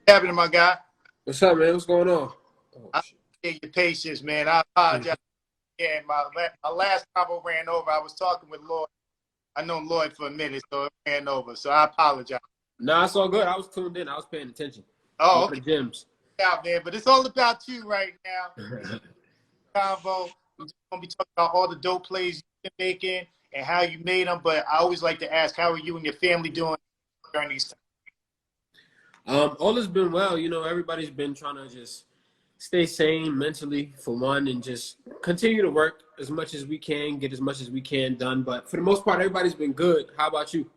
Happening, my guy. What's up, man? What's going on? Oh, I shit. appreciate your patience, man. I apologize. Yeah, my last convo ran over. I was talking with Lloyd. I know Lloyd for a minute, so it ran over. So I apologize. Nah, it's all good. I was tuned in. I was paying attention. A Oh, lot okay. of gems. Yeah, man. But it's all about you right now. Convo. We're just gonna be talking about all the dope plays you've been making and how you made them. But I always like to ask, how are you and your family doing during these times? All has been well. You know, everybody's been trying to just stay sane mentally, for one, and just continue to work as much as we can, get as much as we can done. But for the most part, everybody's been good. How about you?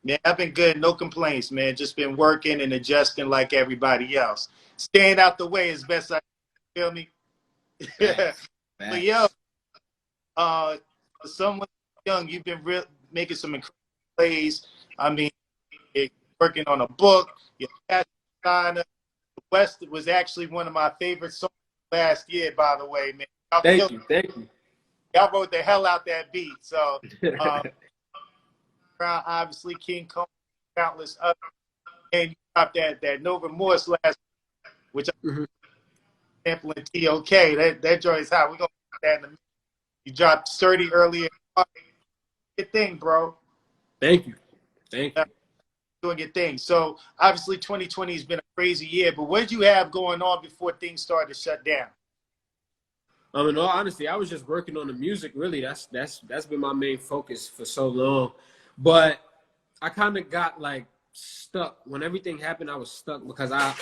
Yeah, I've been good. No complaints, man. Just been working and adjusting like everybody else. Staying out the way as best I can, feel me? Yeah. Facts. But yo, Facts. for someone young, you've been making some incredible plays. I mean, you're working on a book. You're a designer. West was actually one of my favorite songs last year, by the way, man. Thank you. Thank you. Y'all wrote the hell out that beat. So, obviously, King Kong, countless others. And you dropped that No Remorse last, which I'm sampling T.O.K. That joint is hot. We're going to put that in a minute. You dropped Sturdy earlier. Good thing, bro. Thank you. Thank you. Doing your thing. So obviously 2020 has been a crazy year, but what did you have going on before things started to shut down? In all honesty, I was just working on the music. Really, that's been my main focus for so long. But I kind of got like stuck when everything happened. I was stuck because I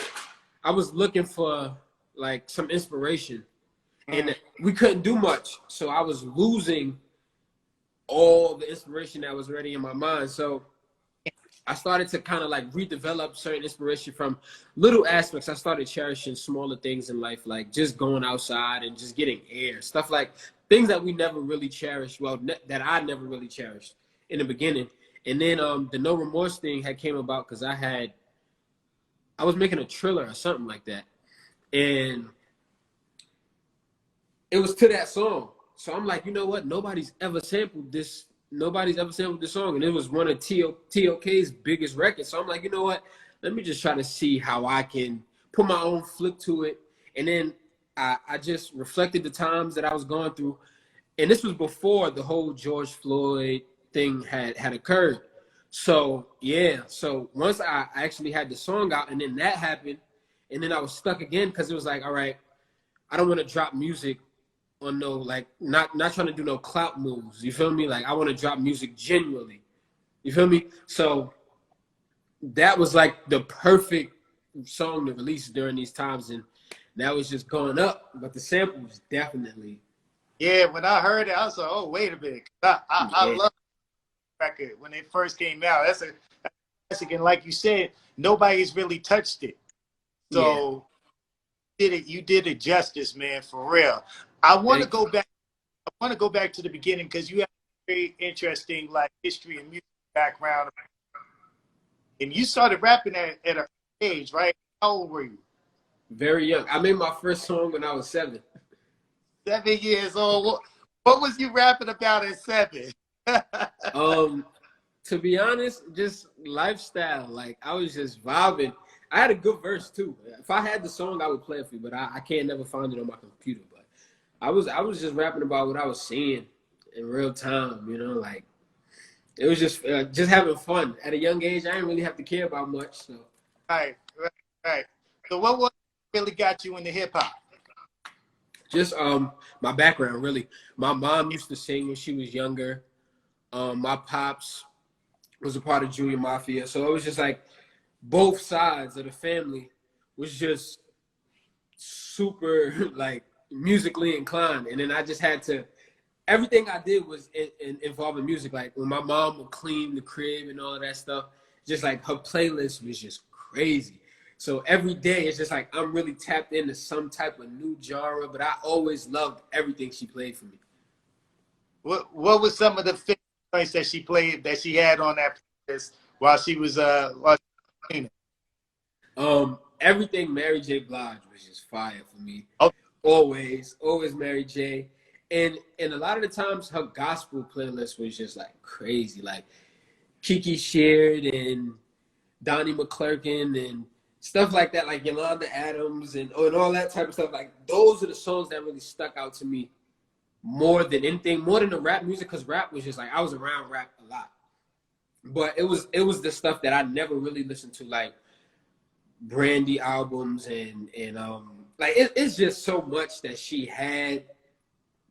was looking for like some inspiration, and we couldn't do much. So I was losing all the inspiration that was already in my mind. So I started to kind of like redevelop certain inspiration from little aspects. I started cherishing smaller things in life, like just going outside and just getting air, stuff like things that we never really cherished. Well, that I never really cherished in the beginning. And then the No Remorse thing had came about because I was making a Triller or something like that. And it was to that song. So I'm like, you know what? Nobody's ever sampled this song, and it was one of T.O.K's biggest records. So I'm like, you know what? Let me just try to see how I can put my own flip to it. And then I just reflected the times that I was going through. And this was before the whole George Floyd thing had occurred. So, yeah. So once I actually had the song out, and then that happened, and then I was stuck again because it was like, all right, I don't want to drop music on no, like, not trying to do no clout moves. You feel me? Like, I want to drop music genuinely. You feel me? So that was like the perfect song to release during these times, and that was just going up. But the sample was definitely. Yeah, when I heard it, I was like, oh, wait a minute. I Yeah. love the record when it first came out. That's a classic, and like you said, nobody's really touched it. So you did it justice, man, for real. I want to go back. I want to go back to the beginning because you have a very interesting like history and music background, and you started rapping at an early age, right? How old were you? Very young. I made my first song when I was 7. 7 years old. What was you rapping about at 7? To be honest, just lifestyle. Like, I was just vibing. I had a good verse too. If I had the song, I would play it for you, but I can't never find it on my computer. But I was just rapping about what I was seeing in real time. You know, like it was just having fun. At a young age, I didn't really have to care about much. So Right. So what really got you into hip hop? just my background really. My mom used to sing when she was younger. My pops was a part of Junior Mafia, so it was just like both sides of the family was just super like musically inclined, and then I just had to. Everything I did was involving music. Like when my mom would clean the crib and all of that stuff, just like her playlist was just crazy. So every day it's just like I'm really tapped into some type of new genre, but I always loved everything she played for me. What was some of the things that she played that she had on that playlist while she was cleaning? Everything Mary J. Blige was just fire for me. Okay. Always Mary J. And a lot of the times her gospel playlist was just like crazy. Like Kiki Sheard and Donnie McClurkin and stuff like that, like Yolanda Adams and all that type of stuff. Like those are the songs that really stuck out to me more than anything, more than the rap music, because rap was just like I was around rap a lot. But it was the stuff that I never really listened to, like Brandy albums and like it's just so much that she had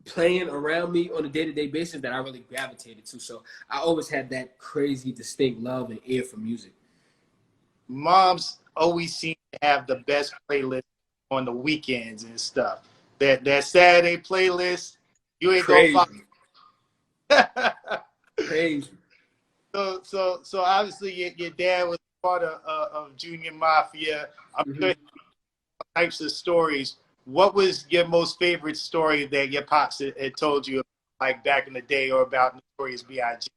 playing around me on a day-to-day basis that I really gravitated to. So I always had that crazy distinct love and ear for music. Moms always seem to have the best playlist on the weekends and stuff. That Saturday playlist, you ain't gonna Crazy. find. Crazy. So obviously your dad was part of Junior Mafia. I'm sure types of stories. What was your most favorite story that your pops had told you, like back in the day, or about Notorious B.I.G.?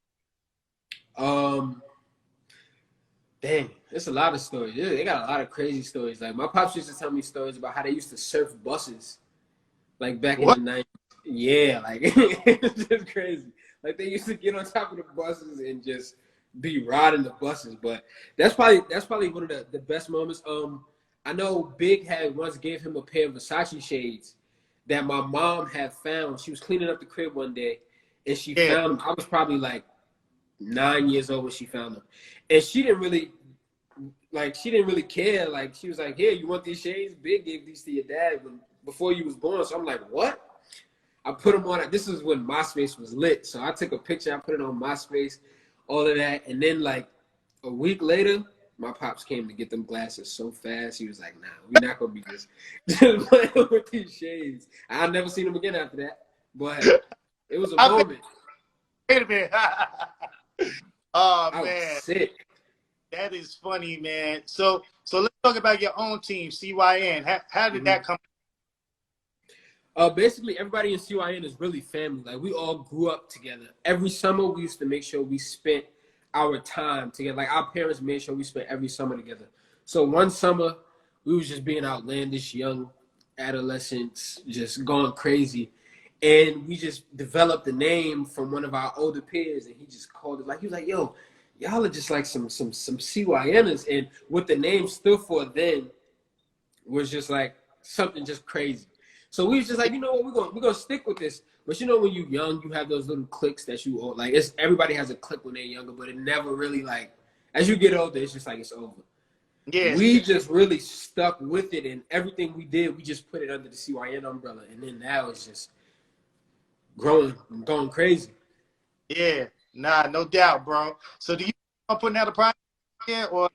Dang, there's a lot of stories. They got a lot of crazy stories. Like my pops used to tell me stories about how they used to surf buses, like back in the 90s. Yeah, like it's just crazy. Like they used to get on top of the buses and just be riding the buses. But that's probably one of the best moments. I know Big had once gave him a pair of Versace shades that my mom had found. She was cleaning up the crib one day and she found them. I was probably like 9 years old when she found them. And she didn't really care. Like she was like, "Here, you want these shades? Big gave these to your dad before you was born." So I'm like, "What?" I put them on. This is when MySpace was lit. So I took a picture. I put it on MySpace, all of that. And then like a week later, my pops came to get them glasses so fast. He was like, "Nah, we're not gonna be just playing with these shades." I never seen them again after that. But it was a moment. Wait a minute. Oh I man, was sick. that is funny, man. So let's talk about your own team, CYN. How did that come? Basically, everybody in CYN is really family. Like, we all grew up together. Every summer, we used to make sure we spent our time together. Like, our parents made sure we spent every summer together. So one summer, we was just being outlandish, young adolescents, just going crazy. And we just developed the name from one of our older peers, and he just called it. Like, he was like, "Yo, y'all are just like some CYNers." And what the name stood for then was just like something just crazy. So we was just like, you know what, we're gonna stick with this. But you know, when you're young, you have those little cliques that you all like. Everybody has a clique when they're younger, but it never really like as you get older, it's just like it's over. Yeah. We just really stuck with it, and everything we did, we just put it under the CYN umbrella, and then now it's just growing and going crazy. Yeah, nah, no doubt, bro. So do you putting out a project or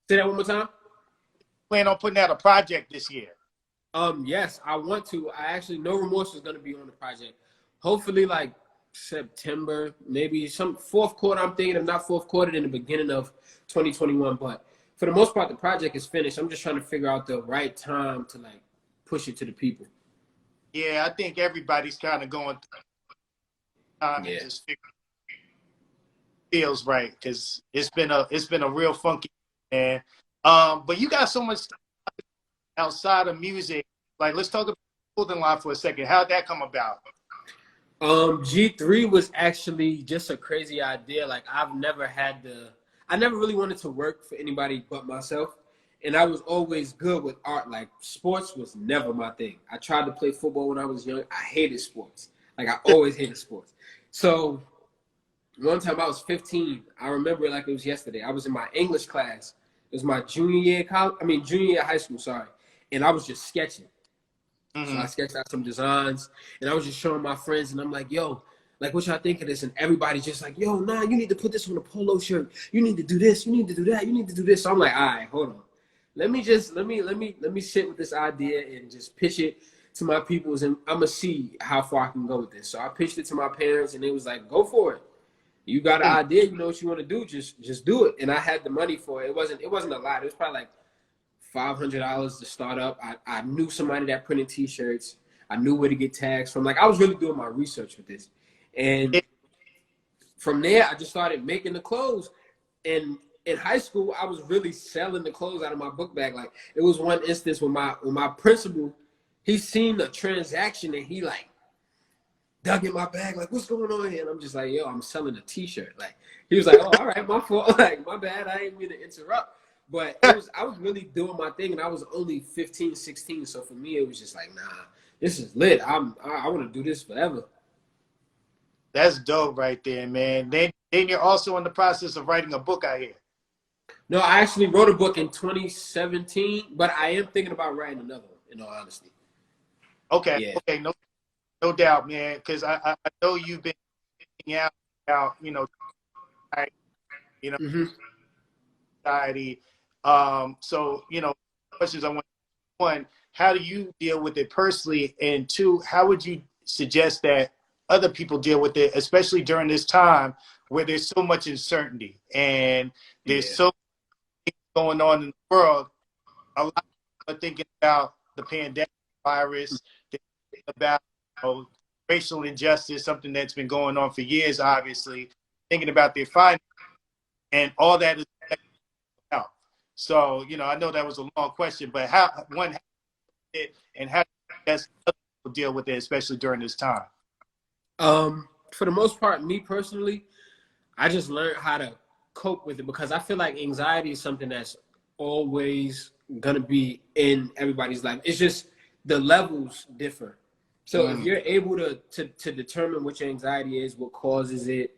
Say that one more time. plan on putting out a project this year? Yes, I want to. I actually know Remorse is going to be on the project. Hopefully, like September, maybe some fourth quarter. I'm thinking, if not fourth quarter, in the beginning of 2021. But for the most part, the project is finished. I'm just trying to figure out the right time to like push it to the people. Yeah, I think everybody's kind of going through time and just feels right because it's been a real funky man. But you got so much stuff outside of music. Like, let's talk about clothing line for a second. How'd that come about? G3 was actually just a crazy idea. Like I never really wanted to work for anybody but myself. And I was always good with art. Like sports was never my thing. I tried to play football when I was young. I hated sports. Like I always hated sports. So one time I was 15. I remember it like it was yesterday. I was in my English class. It was my junior year of high school, sorry. And I was just sketching. So I sketched out some designs, and I was just showing my friends, and I'm like, "Yo, like, what y'all think of this?" And everybody's just like, "Yo, nah, you need to put this on a polo shirt. You need to do this. You need to do that. You need to do this." So I'm like, "All right, hold on. Let me sit with this idea and just pitch it to my peoples, and I'm gonna see how far I can go with this." So I pitched it to my parents, and they was like, "Go for it. You got an idea. You know what you want to do. Just do it." And I had the money for it. It wasn't a lot. It was probably like $500 to start up. I knew somebody that printed T-shirts. I knew where to get tags from. Like I was really doing my research with this, and from there I just started making the clothes. And in high school, I was really selling the clothes out of my book bag. Like it was one instance when my principal, he seen the transaction and he like dug in my bag like, "What's going on here?" And I'm just like, "Yo, I'm selling a T-shirt." Like he was like, "Oh, all right, my fault. Like my bad. I didn't mean to interrupt." But I was really doing my thing, and I was only 15, 16. So for me, it was just like, nah, this is lit. I want to do this forever. That's dope right there, man. Then you're also in the process of writing a book out here. No, I actually wrote a book in 2017, but I am thinking about writing another one, in all honesty. Okay, Yeah. okay, no doubt, man. Because I know you've been out, you know, Mm-hmm. society. So questions I want. One, how do you deal with it personally? And two, how would you suggest that other people deal with it, especially during this time where there's so much uncertainty and there's Yeah. so much going on in the world? A lot of people are thinking about the pandemic virus, about racial injustice, something that's been going on for years, obviously, thinking about their finances, and all that is out. So, I know that was a long question, but how it and how does other people deal with it, especially during this time? For the most part, me personally, I just learned how to cope with it because I feel like anxiety is something that's always gonna be in everybody's life. It's just the levels differ. So if you're able to determine what your anxiety is, what causes it,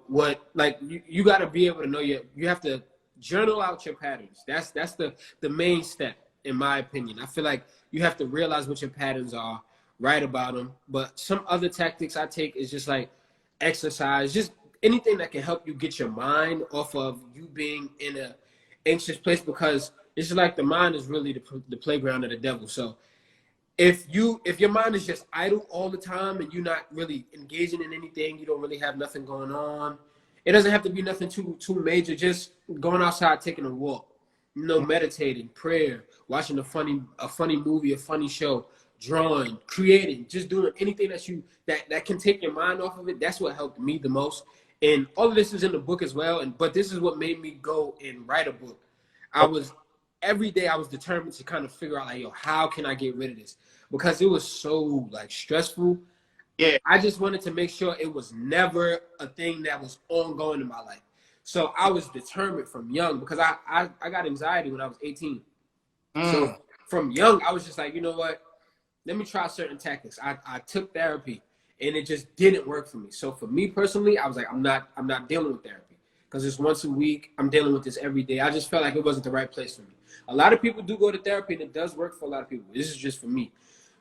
what like you got to be able to know you have to journal out your patterns. That's the main step in my opinion. I feel like you have to realize what your patterns are, write about them. But some other tactics I take is just like exercise, just anything that can help you get your mind off of you being in a anxious place because it's just like the mind is really the playground of the devil. So if your mind is just idle all the time and you're not really engaging in anything, you don't really have nothing going on. It doesn't have to be nothing too major. Just going outside, taking a walk, meditating, prayer, watching a funny movie, a funny show, drawing, creating, just doing anything that can take your mind off of it. That's what helped me the most. And all of this is in the book as well. But this is what made me go and write a book. Every day I was determined to kind of figure out like, how can I get rid of this? Because it was so like stressful. Yeah. I just wanted to make sure it was never a thing that was ongoing in my life. So I was determined from young because I got anxiety when I was 18. So from young, I was just like, you know what? Let me try certain tactics. I took therapy and it just didn't work for me. So for me personally, I was like, I'm not dealing with therapy because it's once a week. I'm dealing with this every day. I just felt like it wasn't the right place for me. A lot of people do go to therapy and it does work for a lot of people. This is just for me.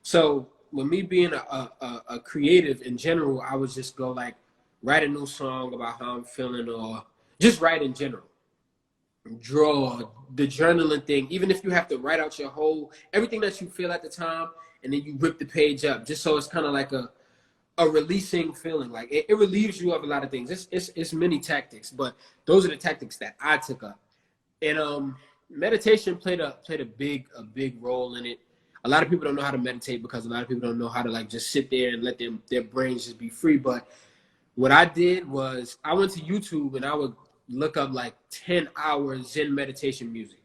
So with me being a creative in general, I would just go like write a new song about how I'm feeling or just write in general. Draw, the journaling thing, even if you have to write out your everything that you feel at the time and then you rip the page up just so it's kind of like a releasing feeling. Like it relieves you of a lot of things. It's many tactics, but those are the tactics that I took up. And meditation played a big role in it. A lot of people don't know how to meditate because a lot of people don't know how to like just sit there and let their brains just be free. But what I did was I went to YouTube and I would look up like 10 hours Zen meditation music.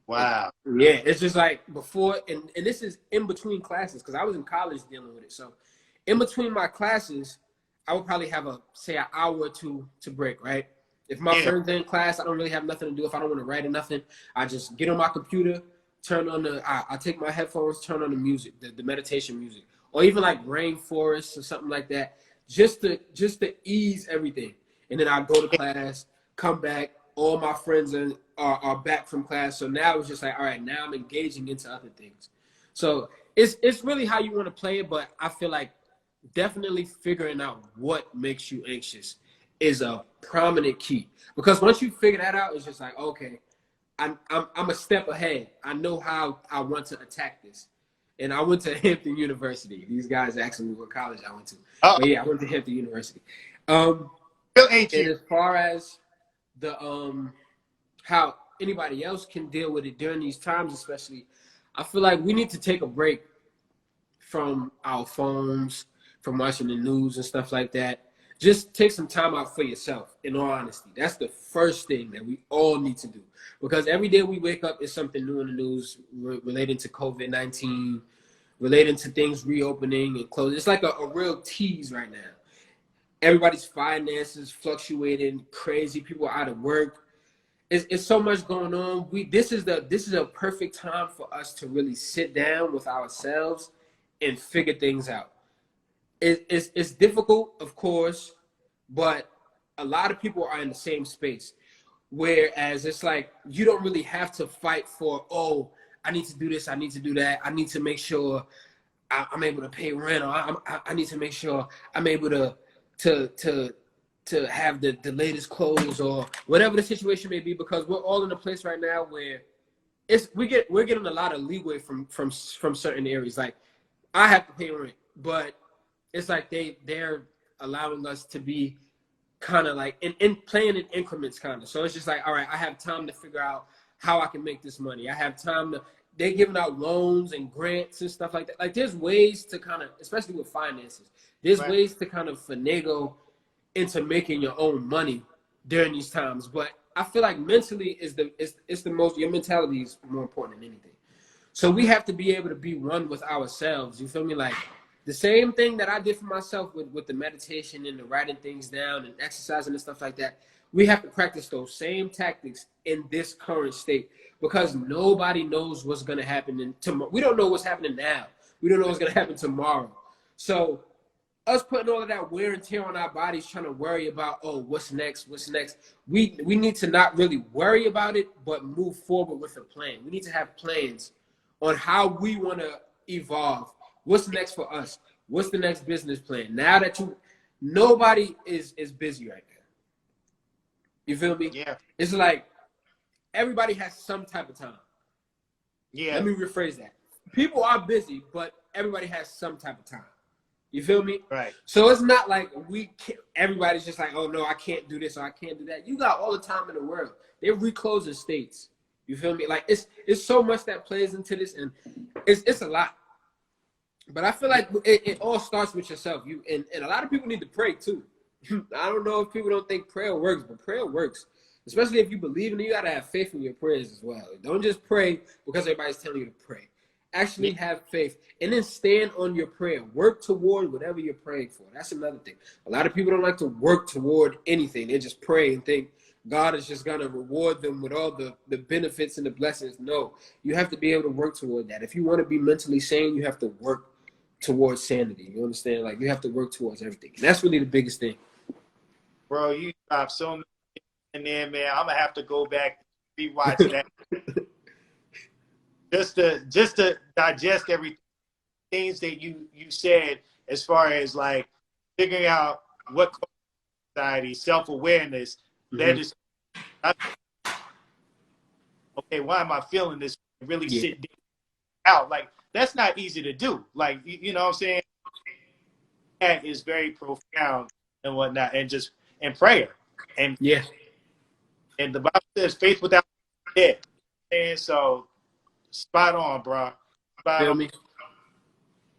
Wow. Yeah, it's just like before, and this is in between classes because I was in college dealing with it. So in between my classes, I would probably have an hour or two to break, right? If my friends are in class, I don't really have nothing to do. If I don't want to write or nothing, I just get on my computer, turn on I take my headphones, turn on the music, the meditation music, or even like rainforest or something like that, just to ease everything. And then I go to class, come back, all my friends are back from class. So now it's just like, all right, now I'm engaging into other things. So it's really how you want to play it, but I feel like definitely figuring out what makes you anxious is a prominent key. Because once you figure that out, it's just like, okay, I'm a step ahead. I know how I want to attack this. And I went to Hampton University. These guys asked me what college I went to. But yeah, I went to Hampton University. And as far as the how anybody else can deal with it during these times, especially, I feel like we need to take a break from our phones, from watching the news and stuff like that. Just take some time out for yourself, in all honesty. That's the first thing that we all need to do. Because every day we wake up, it's something new in the news relating to COVID-19, relating to things reopening and closing. It's like a real tease right now. Everybody's finances fluctuating crazy. People are out of work. it's so much going on. This is a perfect time for us to really sit down with ourselves and figure things out. It's difficult, of course, but a lot of people are in the same space. Whereas it's like you don't really have to fight for, oh, I need to do this, I need to do that, I need to make sure I'm able to pay rent, or I need to make sure I'm able to have the latest clothes, or whatever the situation may be, because we're all in a place right now where we're getting a lot of leeway from certain areas. Like I have to pay rent, but it's like they're allowing us to be kind of like in playing in increments, kind of. So it's just like, all right, I have time to figure out how I can make this money. I have time to. They're giving out loans and grants and stuff like that. Like there's ways to kind of, especially with finances, there's ways to kind of finagle into making your own money during these times. But I feel like mentally is the most, your mentality is more important than anything. So we have to be able to be one with ourselves. You feel me? Like the same thing that I did for myself with the meditation and the writing things down and exercising and stuff like that. We have to practice those same tactics in this current state, because nobody knows what's going to happen tomorrow. We don't know what's happening now. We don't know what's going to happen tomorrow. So us putting all of that wear and tear on our bodies, trying to worry about, oh, what's next? We need to not really worry about it, but move forward with a plan. We need to have plans on how we want to evolve. What's next for us? What's the next business plan? Now that nobody is busy right now. You feel me? Yeah. It's like everybody has some type of time. Yeah. Let me rephrase that. People are busy, but everybody has some type of time. You feel me? Right. So it's not like everybody's just like, oh no, I can't do this or I can't do that. You got all the time in the world. They're reclosing states. You feel me? Like it's so much that plays into this, and it's a lot. But I feel like it all starts with yourself. And a lot of people need to pray too. I don't know if people don't think prayer works, but prayer works. Especially if you believe in it, you gotta have faith in your prayers as well. Don't just pray because everybody's telling you to pray. Actually have faith, and then stand on your prayer. Work toward whatever you're praying for. That's another thing. A lot of people don't like to work toward anything. They just pray and think God is just gonna reward them with all the benefits and the blessings. No, you have to be able to work toward that. If you want to be mentally sane, you have to work towards sanity. You understand? Like you have to work towards everything. And that's really the biggest thing. Bro, you dropped so many in there, man. I'm gonna have to go back and rewatch that. just to digest everything things that you said, as far as like figuring out what society, self-awareness, that is okay, why am I feeling this? Really sit out. Like that's not easy to do. Like you know what I'm saying? That is very profound and whatnot, and prayer. And and the Bible says faith without dead. And so spot on, bro. Spot on. Me?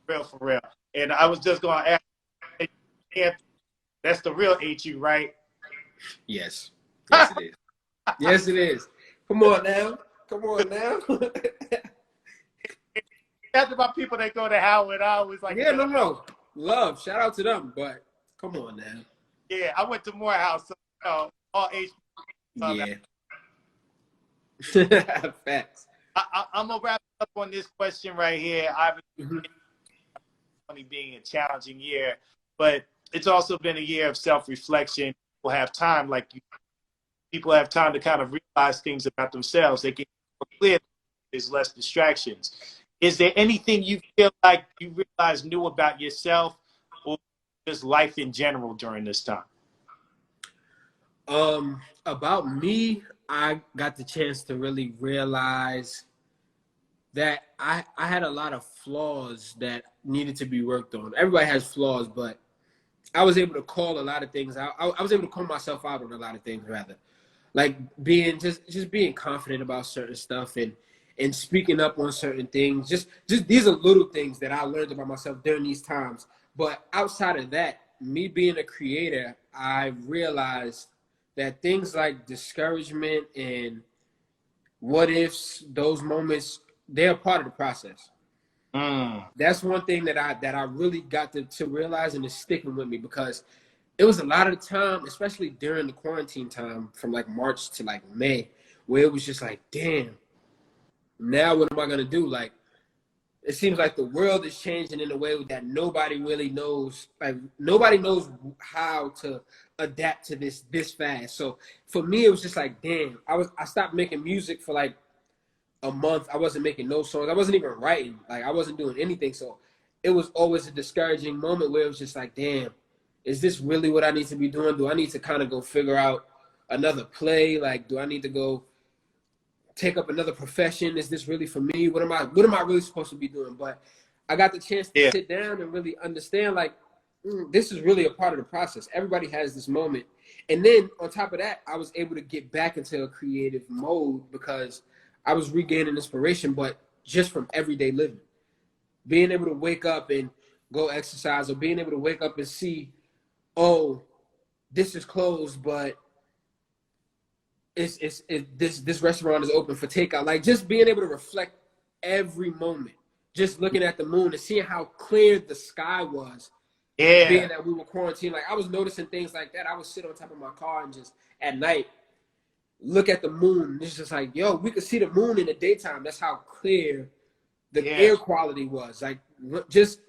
Real for real. And I was just gonna ask, that's the real HU, right? Yes. Yes, it is. Yes, it is. Come on now. That's about people that go to Howard. I was like, no. Love. Shout out to them, but come on now. Yeah, I went to Morehouse, so all HU. Facts. I'm gonna wrap up on this question right here. Obviously, 2020 being a challenging year, but it's also been a year of self-reflection. People have time, people have time to kind of realize things about themselves. They get more clear. There's less distractions. Is there anything you feel like you realize new about yourself or just life in general during this time? About me, I got the chance to really realize that I had a lot of flaws that needed to be worked on. Everybody has flaws, but I was able to call a lot of things out. I was able to call myself out on a lot of things, rather. Like being just being confident about certain stuff and speaking up on certain things. Just these are little things that I learned about myself during these times. But outside of that, me being a creator, I realized that things like discouragement and what ifs, those moments, they're a part of the process. That's one thing that I really got to realize, and it's sticking with me, because it was a lot of the time, especially during the quarantine time from like March to like May, where it was just like, damn, now what am I gonna do? Like, it seems like the world is changing in a way that nobody really knows. Like, nobody knows how to adapt to this fast. So for me, it was just like, damn, I stopped making music for like a month. I wasn't making no songs. I wasn't even writing. Like, I wasn't doing anything. So it was always a discouraging moment where it was just like, damn, is this really what I need to be doing? Do I need to kind of go figure out another play? Like, do I need to go take up another profession? Is this really for me? What am I really supposed to be doing? But I got the chance to sit down and really understand, like, this is really a part of the process. Everybody has this moment. And then on top of that, I was able to get back into a creative mode because I was regaining inspiration, but just from everyday living. Being able to wake up and go exercise, or being able to wake up and see, oh, this is closed, but this restaurant is open for takeout. Like, just being able to reflect every moment, just looking at the moon and seeing how clear the sky was. Yeah. Being that we were quarantined, like, I was noticing things like that. I would sit on top of my car and just at night look at the moon. It's just like, yo, we could see the moon in the daytime. That's how clear the air quality was. Like, just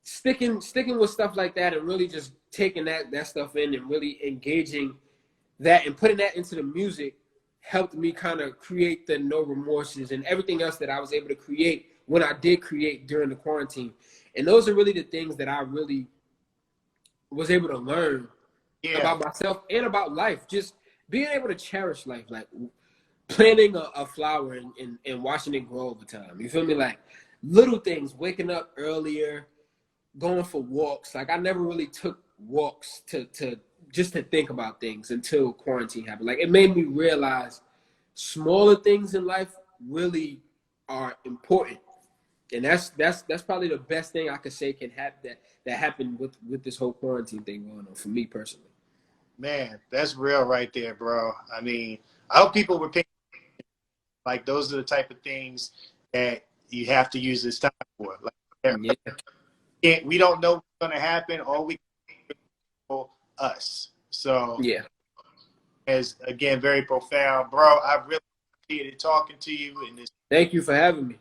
sticking with stuff like that and really just taking that stuff in and really engaging that and putting that into the music helped me kind of create the No Remorses and everything else that I was able to create when I did create during the quarantine. And those are really the things that I really was able to learn about myself and about life. Just being able to cherish life, like planting a flower and watching it grow over time. You feel me? Like, little things, waking up earlier, going for walks. Like, I never really took walks to just to think about things until quarantine happened. Like, it made me realize smaller things in life really are important. And that's probably the best thing I could say can happen that happened with this whole quarantine thing going on for me personally. Man, that's real right there, bro. I mean, I hope people were paying. Like, those are the type of things that you have to use this time for. Like, we don't know what's going to happen. All we can know us. So, as again, very profound, bro. I really appreciated talking to you. And thank you for having me.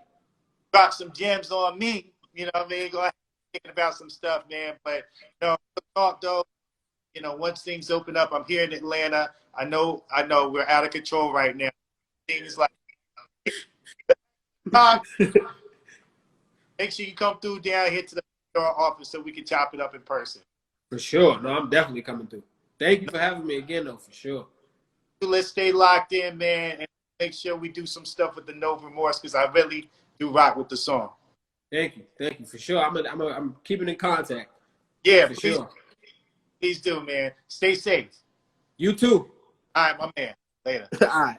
Drop some gems on me. You know what I mean? Go ahead, thinking about some stuff, man. But talk though. You know, once things open up, I'm here in Atlanta. I know we're out of control right now. Things like make sure you come through down here to the office so we can chop it up in person. For sure. No, I'm definitely coming through. Thank you for having me again, though, for sure. Let's stay locked in, man, and make sure we do some stuff with the No Remorse, because I really do rock with the song. Thank you, for sure. I'm keeping in contact. Yeah, for sure. Please do, man. Stay safe. You too. All right, my man. Later. All right.